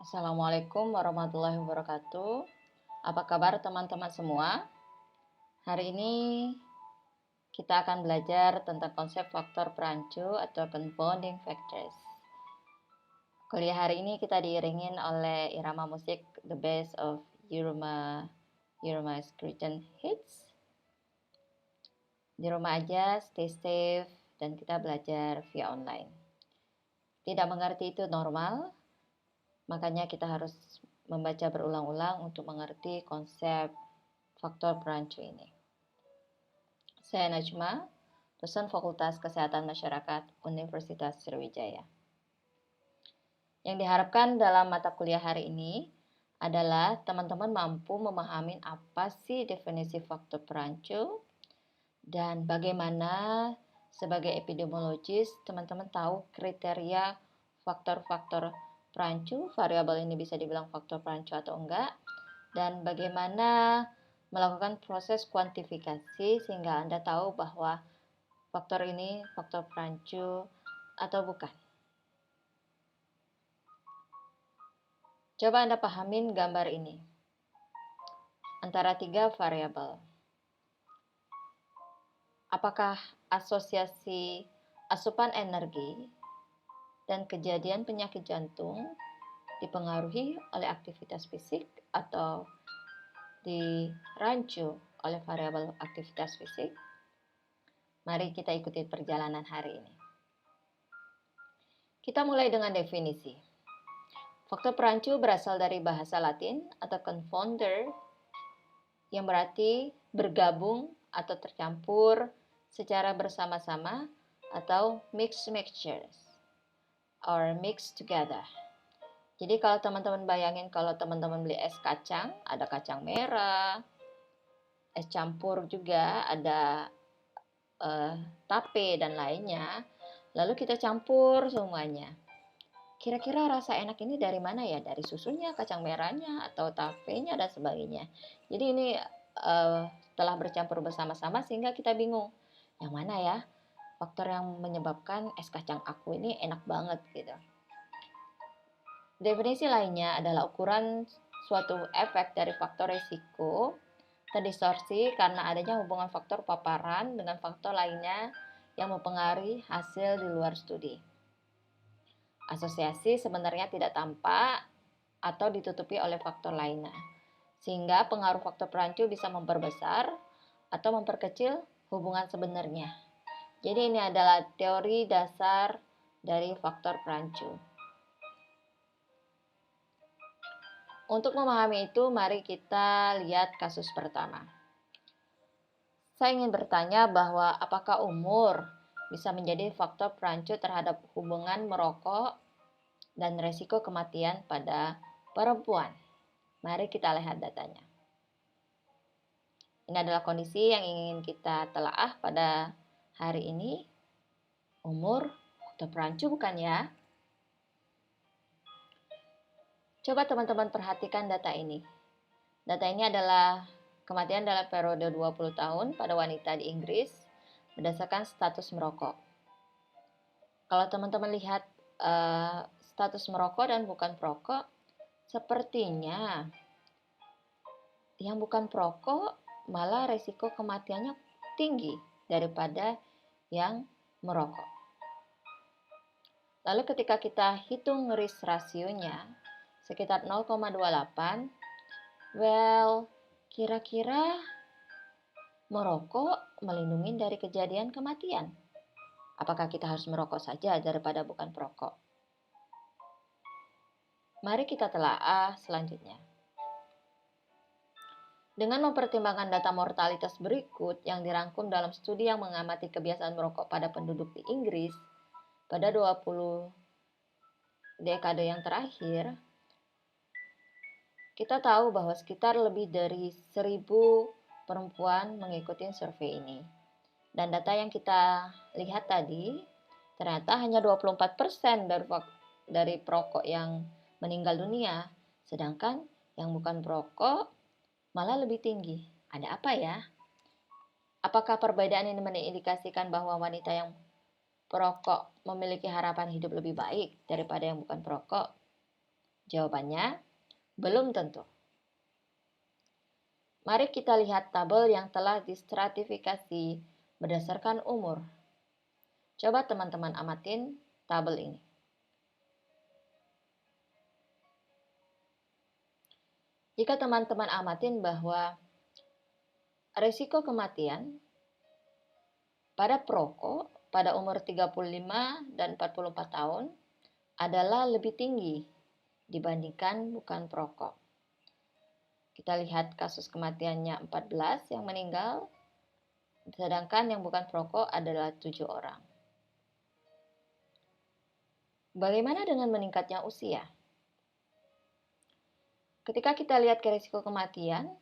Assalamualaikum warahmatullahi wabarakatuh. Apa kabar teman-teman semua? Hari ini kita akan belajar tentang konsep faktor perancu atau confounding factors. Kuliah hari ini kita diiringin oleh irama musik The Best of Yurma's Christian Hits. Di rumah aja, stay safe, dan kita belajar via online. Tidak mengerti itu normal, makanya kita harus membaca berulang-ulang untuk mengerti konsep faktor perancu ini. Saya Najma, dosen Fakultas Kesehatan Masyarakat Universitas Sriwijaya. Yang diharapkan dalam mata kuliah hari ini adalah teman-teman mampu memahami apa sih definisi faktor perancu dan bagaimana sebagai epidemiologis teman-teman tahu kriteria faktor-faktor perancu, variabel ini bisa dibilang faktor perancu atau enggak, dan bagaimana melakukan proses kuantifikasi sehingga Anda tahu bahwa faktor ini faktor perancu atau bukan. Coba Anda pahamin gambar ini. Antara 3 variabel. Apakah asosiasi asupan energi dan kejadian penyakit jantung dipengaruhi oleh aktivitas fisik atau dirancu oleh variabel aktivitas fisik? Mari kita ikuti perjalanan hari ini. Kita mulai dengan definisi. Faktor perancu berasal dari bahasa Latin atau confounder yang berarti bergabung atau tercampur secara bersama-sama atau mixed mixtures or mixed together. Jadi kalau teman-teman bayangin kalau teman-teman beli es kacang, ada kacang merah, es campur juga, ada tape dan lainnya, lalu kita campur semuanya. Kira-kira rasa enak ini dari mana ya? Dari susunya, kacang merahnya, atau tapenya, dan sebagainya. Jadi ini telah bercampur bersama-sama sehingga kita bingung. Yang mana ya faktor yang menyebabkan es kacang aku ini enak banget gitu. Definisi lainnya adalah ukuran suatu efek dari faktor risiko terdistorsi karena adanya hubungan faktor paparan dengan faktor lainnya yang mempengaruhi hasil di luar studi. Asosiasi sebenarnya tidak tampak atau ditutupi oleh faktor lainnya, sehingga pengaruh faktor perancu bisa memperbesar atau memperkecil hubungan sebenarnya. Jadi ini adalah teori dasar dari faktor perancu. Untuk memahami itu, mari kita lihat kasus pertama. Saya ingin bertanya bahwa apakah umur bisa menjadi faktor perancu terhadap hubungan merokok dan resiko kematian pada perempuan. Mari kita lihat datanya. Ini adalah kondisi yang ingin kita telaah pada hari ini. Umur faktor perancu bukan ya? Coba teman-teman perhatikan data ini. Data ini adalah kematian dalam periode 20 tahun pada wanita di Inggris berdasarkan status merokok. Kalau teman-teman lihat status merokok dan bukan perokok, sepertinya yang bukan perokok malah resiko kematiannya tinggi daripada yang merokok. Lalu ketika kita hitung risk rasionya sekitar 0,28, kira-kira merokok melindungi dari kejadian kematian. Apakah kita harus merokok saja daripada bukan perokok? Mari kita telaah selanjutnya. Dengan mempertimbangkan data mortalitas berikut yang dirangkum dalam studi yang mengamati kebiasaan merokok pada penduduk di Inggris pada 20 dekade yang terakhir, kita tahu bahwa sekitar lebih dari 1.000 perempuan mengikuti survei ini. Dan data yang kita lihat tadi, ternyata hanya 24% dari perokok yang meninggal dunia, sedangkan yang bukan perokok malah lebih tinggi. Ada apa ya? Apakah perbedaan ini mengindikasikan bahwa wanita yang perokok memiliki harapan hidup lebih baik daripada yang bukan perokok? Jawabannya, belum tentu. Mari kita lihat tabel yang telah distratifikasi berdasarkan umur. Coba teman-teman amatin tabel ini. Jika teman-teman amatin bahwa risiko kematian pada perokok pada umur 35 dan 44 tahun adalah lebih tinggi dibandingkan bukan perokok. Kita lihat kasus kematiannya 14 yang meninggal, sedangkan yang bukan perokok adalah 7 orang. Bagaimana dengan meningkatnya usia? Ketika kita lihat ke risiko kematian,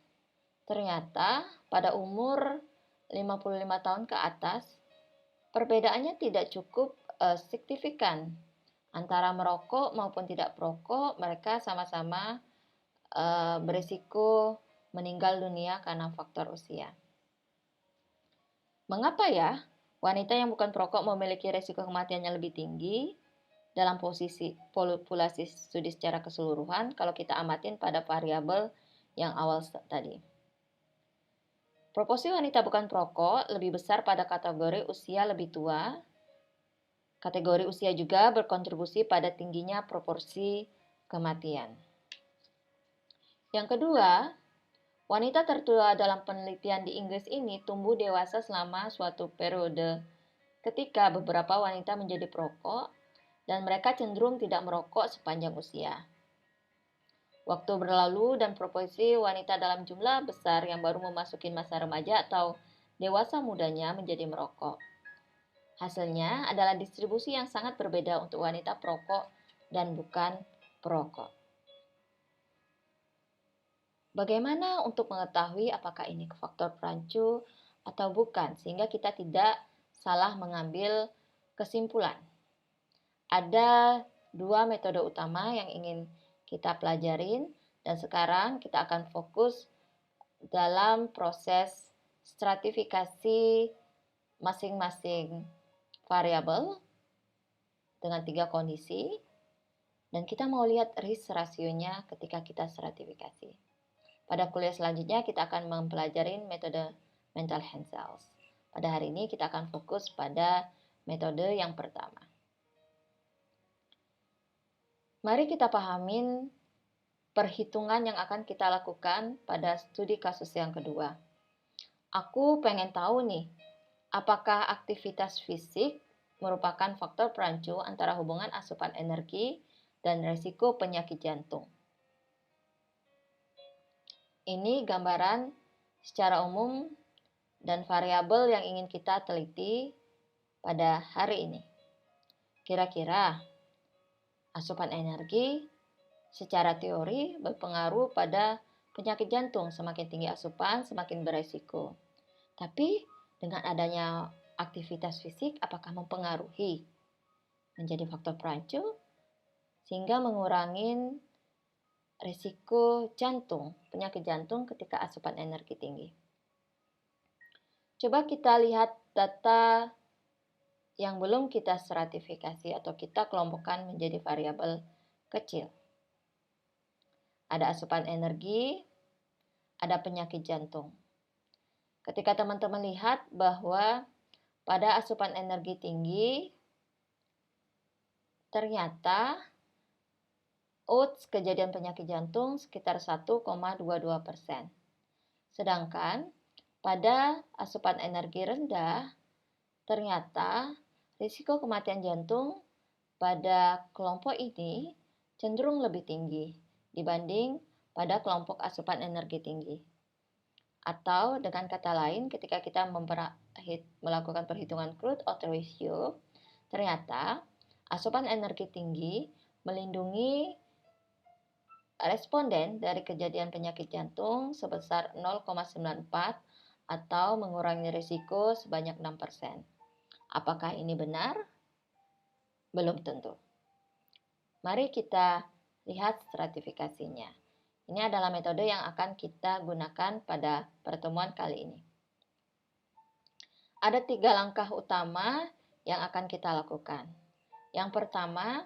ternyata pada umur 55 tahun ke atas, perbedaannya tidak cukup signifikan antara merokok maupun tidak perokok. Mereka sama-sama berisiko meninggal dunia karena faktor usia. Mengapa ya wanita yang bukan perokok memiliki risiko kematiannya lebih tinggi dalam posisi populasi studi secara keseluruhan kalau kita amatin pada variabel yang awal tadi? Proporsi wanita bukan perokok lebih besar pada kategori usia lebih tua. Kategori usia juga berkontribusi pada tingginya proporsi kematian. Yang kedua, wanita tertua dalam penelitian di Inggris ini tumbuh dewasa selama suatu periode ketika beberapa wanita menjadi perokok dan mereka cenderung tidak merokok sepanjang usia. Waktu berlalu dan proporsi wanita dalam jumlah besar yang baru memasuki masa remaja atau dewasa mudanya menjadi merokok. Hasilnya adalah distribusi yang sangat berbeda untuk wanita perokok dan bukan perokok. Bagaimana untuk mengetahui apakah ini faktor perancu atau bukan, sehingga kita tidak salah mengambil kesimpulan? Ada dua metode utama yang ingin kita pelajarin, dan sekarang kita akan fokus dalam proses stratifikasi masing-masing variabel dengan 3 kondisi, dan kita mau lihat risk rasionya ketika kita stratifikasi. Pada kuliah selanjutnya kita akan mempelajari metode mental hand cells. Pada hari ini kita akan fokus pada metode yang pertama. Mari kita pahamin perhitungan yang akan kita lakukan pada studi kasus yang kedua. Aku pengen tahu nih, apakah aktivitas fisik merupakan faktor perancu antara hubungan asupan energi dan risiko penyakit jantung. Ini gambaran secara umum dan variabel yang ingin kita teliti pada hari ini. Kira-kira asupan energi secara teori berpengaruh pada penyakit jantung. Semakin tinggi asupan, semakin beresiko. Tapi dengan adanya aktivitas fisik, apakah mempengaruhi menjadi faktor perancu sehingga mengurangi risiko jantung, penyakit jantung ketika asupan energi tinggi? Coba kita lihat data yang belum kita stratifikasi atau kita kelompokkan menjadi variabel kecil. Ada asupan energi, ada penyakit jantung. Ketika teman-teman lihat bahwa pada asupan energi tinggi, ternyata odds kejadian penyakit jantung sekitar 1,22%. Sedangkan pada asupan energi rendah, ternyata risiko kematian jantung pada kelompok ini cenderung lebih tinggi dibanding pada kelompok asupan energi tinggi. Atau dengan kata lain, ketika kita melakukan perhitungan crude odds ratio, ternyata asupan energi tinggi melindungi responden dari kejadian penyakit jantung sebesar 0,94 atau mengurangi risiko sebanyak 6%. Apakah ini benar? Belum tentu. Mari kita lihat stratifikasinya. Ini adalah metode yang akan kita gunakan pada pertemuan kali ini. Ada 3 langkah utama yang akan kita lakukan. Yang pertama,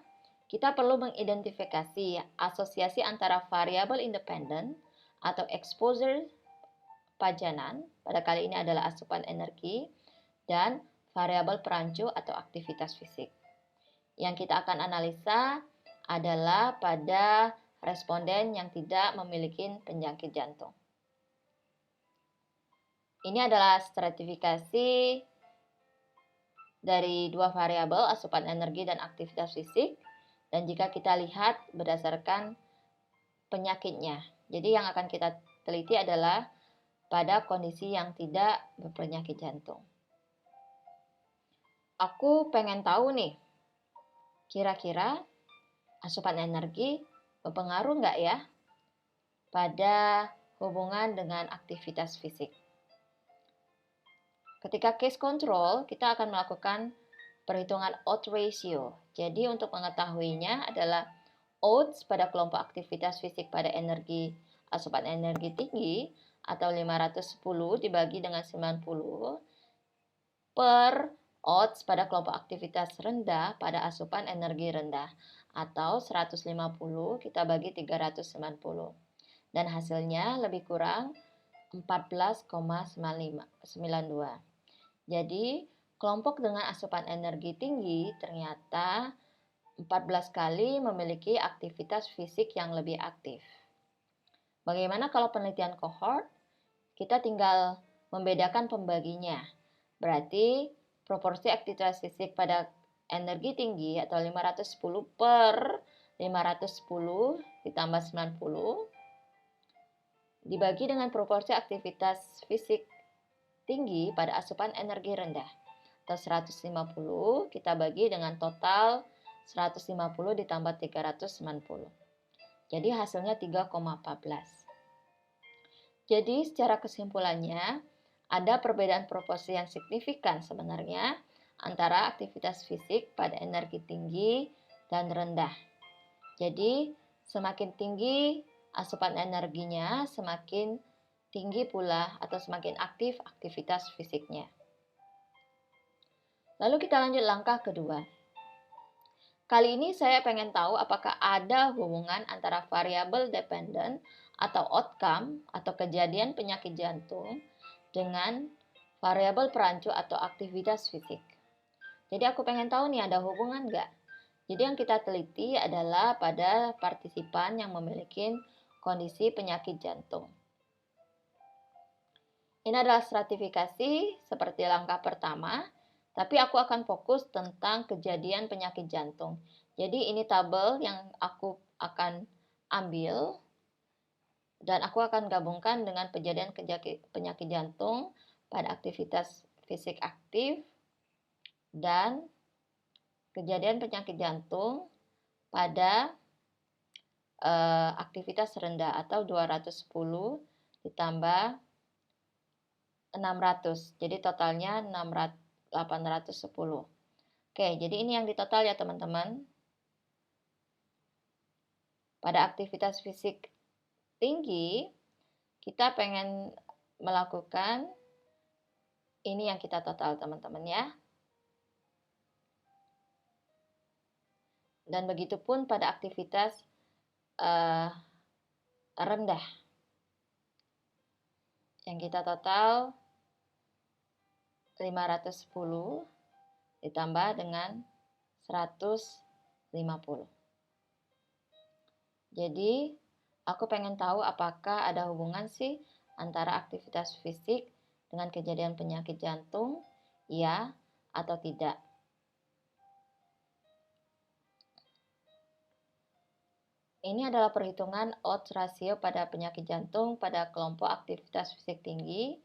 kita perlu mengidentifikasi asosiasi antara variabel independen atau exposure pajanan, pada kali ini adalah asupan energi, dan variabel perancu atau aktivitas fisik. Yang kita akan analisa adalah pada responden yang tidak memiliki penyakit jantung. Ini adalah stratifikasi dari dua variabel, asupan energi dan aktivitas fisik. Dan jika kita lihat berdasarkan penyakitnya. Jadi yang akan kita teliti adalah pada kondisi yang tidak berpenyakit jantung. Aku pengen tahu nih, kira-kira asupan energi berpengaruh nggak ya pada hubungan dengan aktivitas fisik? Ketika case control, kita akan melakukan perhitungan odds ratio. Jadi untuk mengetahuinya adalah odds pada kelompok aktivitas fisik pada asupan energi tinggi atau 510 dibagi dengan 90 per odds pada kelompok aktivitas rendah pada asupan energi rendah atau 150 kita bagi 390. Dan hasilnya lebih kurang 14,92. Jadi, kelompok dengan asupan energi tinggi ternyata 14 kali memiliki aktivitas fisik yang lebih aktif. Bagaimana kalau penelitian cohort? Kita tinggal membedakan pembaginya. Berarti, proporsi aktivitas fisik pada energi tinggi atau 510 per 510 ditambah 90 dibagi dengan proporsi aktivitas fisik tinggi pada asupan energi rendah atau 150 kita bagi dengan total 150 ditambah 390. Jadi hasilnya 3,14. Jadi secara kesimpulannya ada perbedaan proporsi yang signifikan sebenarnya antara aktivitas fisik pada energi tinggi dan rendah. Jadi semakin tinggi asupan energinya, semakin tinggi pula atau semakin aktif aktivitas fisiknya. Lalu kita lanjut langkah kedua. Kali ini saya pengen tahu apakah ada hubungan antara variabel dependent atau outcome atau kejadian penyakit jantung dengan variabel perancu atau aktivitas fisik. Jadi aku pengen tahu nih ada hubungan nggak? Jadi yang kita teliti adalah pada partisipan yang memiliki kondisi penyakit jantung. Ini adalah stratifikasi seperti langkah pertama, tapi aku akan fokus tentang kejadian penyakit jantung. Jadi ini tabel yang aku akan ambil dan aku akan gabungkan dengan kejadian penyakit jantung pada aktivitas fisik aktif dan kejadian penyakit jantung pada aktivitas rendah atau 210 ditambah 600. Jadi totalnya 810. Oke, jadi ini yang ditotal ya teman-teman. Pada aktivitas fisik tinggi, kita pengen melakukan ini yang kita total teman-teman ya. Dan begitu pun pada aktivitas rendah. Yang kita total 510 ditambah dengan 150. Jadi, aku pengen tahu apakah ada hubungan sih antara aktivitas fisik dengan kejadian penyakit jantung, ya atau tidak. Ini adalah perhitungan odds rasio pada penyakit jantung pada kelompok aktivitas fisik tinggi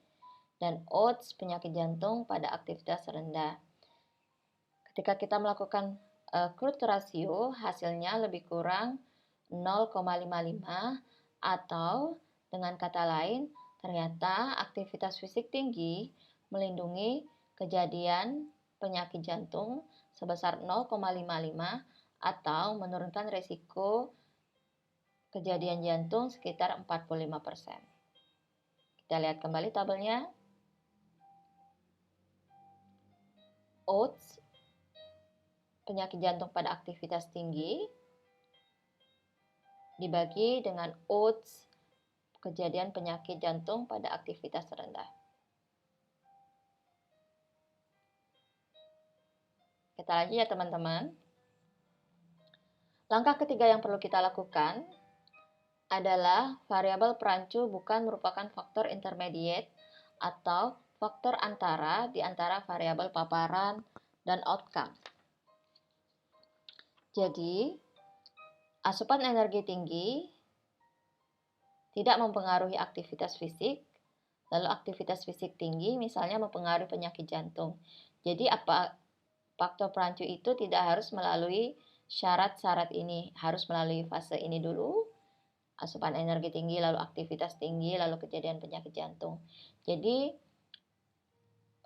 dan odds penyakit jantung pada aktivitas rendah. Ketika kita melakukan crude rasio, hasilnya lebih kurang 0,55 atau dengan kata lain, ternyata aktivitas fisik tinggi melindungi kejadian penyakit jantung sebesar 0,55 atau menurunkan risiko kejadian jantung sekitar 45%. Kita lihat kembali tabelnya. Odds penyakit jantung pada aktivitas tinggi dibagi dengan odds kejadian penyakit jantung pada aktivitas rendah. Kita lanjut ya teman-teman. Langkah ketiga yang perlu kita lakukan adalah variabel perancu bukan merupakan faktor intermediate atau faktor antara di antara variabel paparan dan outcome. Jadi, asupan energi tinggi tidak mempengaruhi aktivitas fisik, lalu aktivitas fisik tinggi misalnya mempengaruhi penyakit jantung. Jadi faktor perancu itu tidak harus melalui syarat-syarat ini, harus melalui fase ini dulu, asupan energi tinggi, lalu aktivitas tinggi, lalu kejadian penyakit jantung. Jadi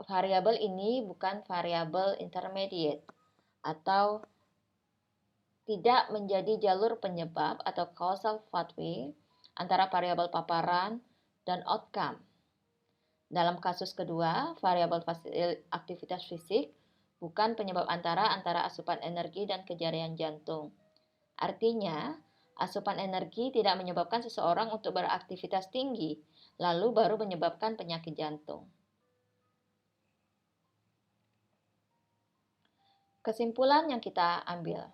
variabel ini bukan variabel intermediate atau tidak menjadi jalur penyebab atau causal pathway antara variabel paparan dan outcome. Dalam kasus kedua, variabel aktivitas fisik bukan penyebab antara asupan energi dan kejadian jantung. Artinya, asupan energi tidak menyebabkan seseorang untuk beraktivitas tinggi, lalu baru menyebabkan penyakit jantung. Kesimpulan yang kita ambil,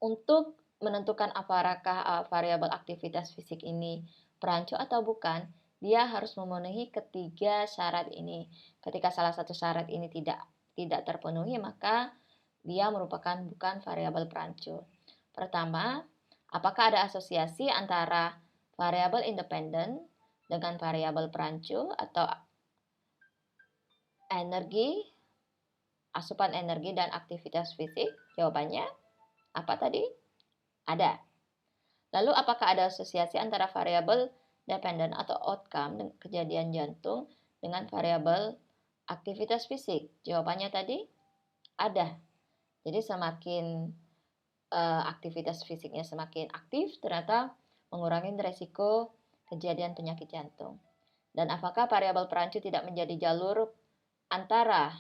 untuk menentukan apakah variabel aktivitas fisik ini perancu atau bukan, dia harus memenuhi ketiga syarat ini. Ketika salah satu syarat ini tidak terpenuhi, maka dia merupakan bukan variabel perancu. Pertama, apakah ada asosiasi antara variabel independen dengan variabel perancu atau energi, asupan energi dan aktivitas fisik? Jawabannya apa tadi? Ada. Lalu apakah ada asosiasi antara variabel dependent atau outcome kejadian jantung dengan variabel aktivitas fisik? Jawabannya tadi ada. Jadi semakin aktivitas fisiknya semakin aktif, ternyata mengurangi resiko kejadian penyakit jantung. Dan apakah variabel perancu tidak menjadi jalur antara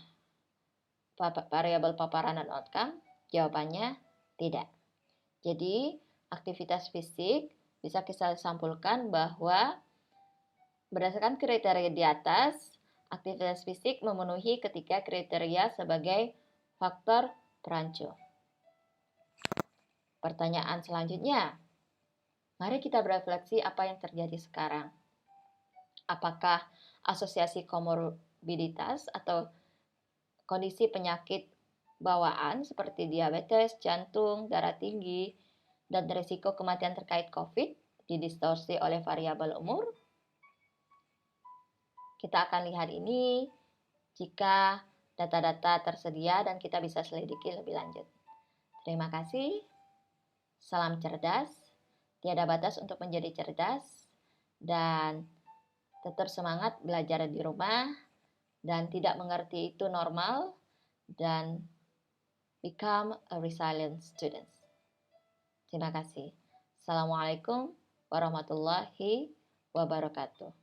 variabel paparan dan outcome? Jawabannya tidak. Jadi, aktivitas fisik bisa kita sampulkan bahwa berdasarkan kriteria di atas, aktivitas fisik memenuhi ketiga kriteria sebagai faktor perancu. Pertanyaan selanjutnya, mari kita berefleksi apa yang terjadi sekarang. Apakah asosiasi komorbiditas atau kondisi penyakit bawaan seperti diabetes, jantung, darah tinggi, dan risiko kematian terkait COVID didistorsi oleh variabel umur? Kita akan lihat ini jika data-data tersedia dan kita bisa selidiki lebih lanjut. Terima kasih. Salam cerdas. Tiada batas untuk menjadi cerdas. Dan tetap semangat belajar di rumah. Dan tidak mengerti itu normal. Dan become a resilient student. Terima kasih. Assalamualaikum warahmatullahi wabarakatuh.